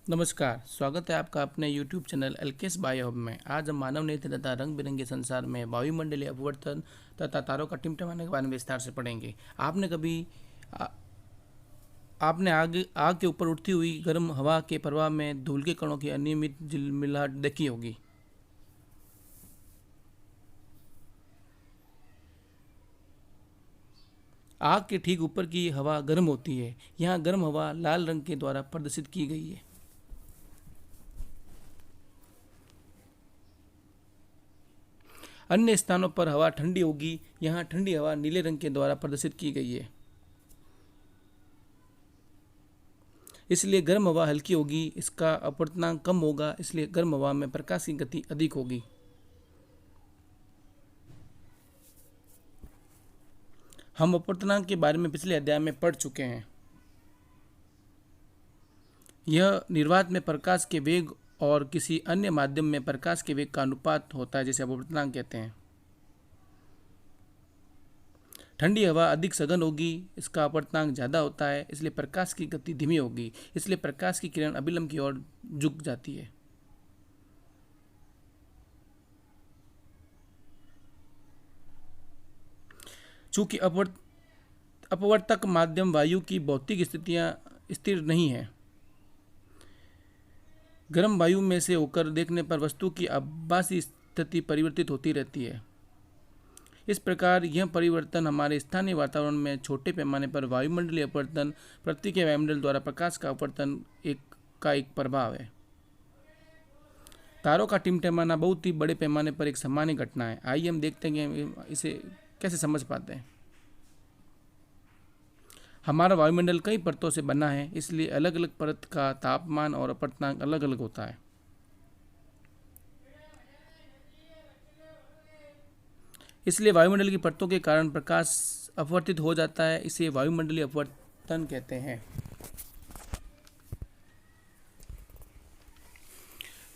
नमस्कार, स्वागत है आपका अपने YouTube चैनल एलकेएस बायो हब में। आज हम मानव नेत्र तथा रंग बिरंगे संसार में वायुमंडलीय अपवर्तन तथा तारों का टिमटिमाने के बारे में विस्तार से पढ़ेंगे। आपने कभी आ, आपने आग के ऊपर उठती हुई गर्म हवा के प्रवाह में धूल के कणों की अनियमित झिलमिलाहट देखी होगी। आग के ठीक ऊपर की हवा गर्म होती है। यहाँ गर्म हवा लाल रंग के द्वारा प्रदर्शित की गई है। अन्य स्थानों पर हवा ठंडी होगी। यहाँ ठंडी हवा नीले रंग के द्वारा प्रदर्शित की गई है। इसलिए गर्म हवा हल्की होगी, इसका अपवर्तनांक कम होगा, इसलिए गर्म हवा में प्रकाश की गति अधिक होगी। हम अपवर्तनांक के बारे में पिछले अध्याय में पढ़ चुके हैं। यह निर्वात में प्रकाश के वेग और किसी अन्य माध्यम में प्रकाश के वेग का अनुपात होता है, जिसे अपवर्तनांक कहते हैं। ठंडी हवा अधिक सघन होगी, इसका अपवर्तनांक ज़्यादा होता है, इसलिए प्रकाश की गति धीमी होगी, इसलिए प्रकाश की किरण अभिलंब की ओर झुक जाती है। चूंकि अपवर्तक माध्यम वायु की भौतिक स्थितियां स्थिर नहीं है, गर्म वायु में से होकर देखने पर वस्तु की आभासी स्थिति परिवर्तित होती रहती है। इस प्रकार यह परिवर्तन हमारे स्थानीय वातावरण में छोटे पैमाने पर वायुमंडलीय अपवर्तन, पृथ्वी के वायुमंडल द्वारा प्रकाश का अपवर्तन एक प्रभाव है। तारों का टिमटिमाना बहुत ही बड़े पैमाने पर एक सामान्य घटना है। आइए हम देखते हैं कि इसे कैसे समझ पाते हैं। हमारा वायुमंडल कई परतों से बना है, इसलिए अलग अलग परत का तापमान और अपवर्तनांक अलग अलग होता है। इसलिए वायुमंडल की परतों के कारण प्रकाश अपवर्तित हो जाता है, इसे वायुमंडलीय अपवर्तन कहते हैं।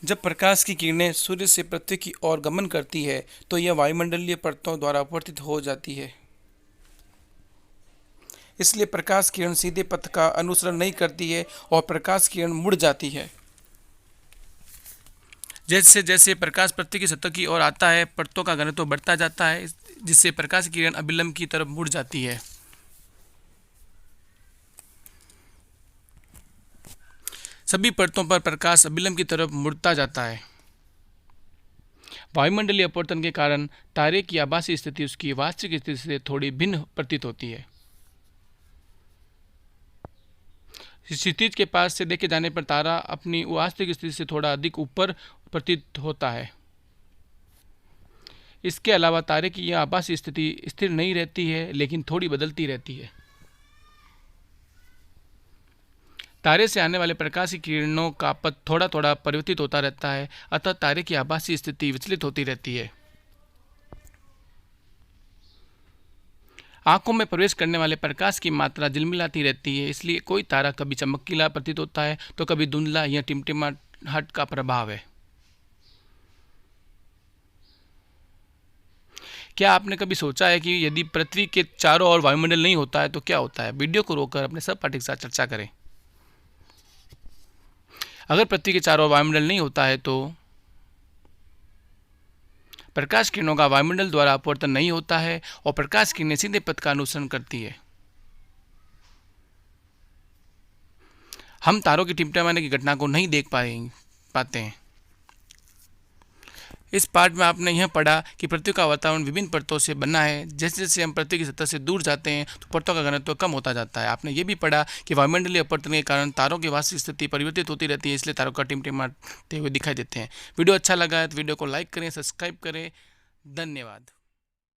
जब प्रकाश की किरणें सूर्य से पृथ्वी की ओर गमन करती है तो यह वायुमंडलीय परतों द्वारा अपवर्तित हो जाती है। इसलिए प्रकाश किरण सीधे पथ का अनुसरण नहीं करती है और प्रकाश किरण मुड़ जाती है। जैसे जैसे प्रकाश पृथ्वी की सतह की ओर आता है, परतों का घनत्व बढ़ता जाता है, जिससे प्रकाश की किरण अभिलंब की तरफ मुड़ जाती है। सभी परतों पर प्रकाश अभिलंब की तरफ मुड़ता जाता है। वायुमंडलीय अपवर्तन के कारण तारे की आभासी स्थिति उसकी वास्तविक स्थिति से थोड़ी भिन्न प्रतीत होती है। क्षितिज के पास से देखे जाने पर तारा अपनी वास्तविक स्थिति से थोड़ा अधिक ऊपर प्रतीत होता है। इसके अलावा तारे की यह आभासी स्थिति स्थिर नहीं रहती है, लेकिन थोड़ी बदलती रहती है। तारे से आने वाले प्रकाश की किरणों का पथ थोड़ा थोड़ा परिवर्तित होता रहता है, अतः तारे की आभासी स्थिति विचलित होती रहती है। आंखों में प्रवेश करने वाले प्रकाश की मात्रा झिलमिलाती रहती है, इसलिए कोई तारा कभी चमकीला प्रतीत होता है तो कभी धुंधला। यह टिमटिमाहट का प्रभाव है। क्या आपने कभी सोचा है कि यदि पृथ्वी के चारों ओर वायुमंडल नहीं होता है तो क्या होता है? वीडियो को रोककर अपने सहपाठी के साथ चर्चा करें। अगर पृथ्वी के चारों ओर वायुमंडल नहीं होता है तो प्रकाश किरणों का वायुमंडल द्वारा अपवर्तन नहीं होता है और प्रकाश किरणें सीधे पथ का अनुसरण करती है। हम तारों की टिमटिमाने की घटना को नहीं देख पाते हैं। इस पाठ में आपने यह पढ़ा कि पृथ्वी का वातावरण विभिन्न परतों से बना है। जैसे जैसे हम पृथ्वी की सतह से दूर जाते हैं तो परतों का घनत्व कम होता जाता है। आपने ये भी पढ़ा कि वायुमंडलीय अपवर्तन के कारण तारों की वास्तविक स्थिति परिवर्तित होती रहती है, इसलिए तारों का टिमटिमाते हुए दिखाई देते हैं। वीडियो अच्छा लगा है तो वीडियो को लाइक करें, सब्सक्राइब करें। धन्यवाद।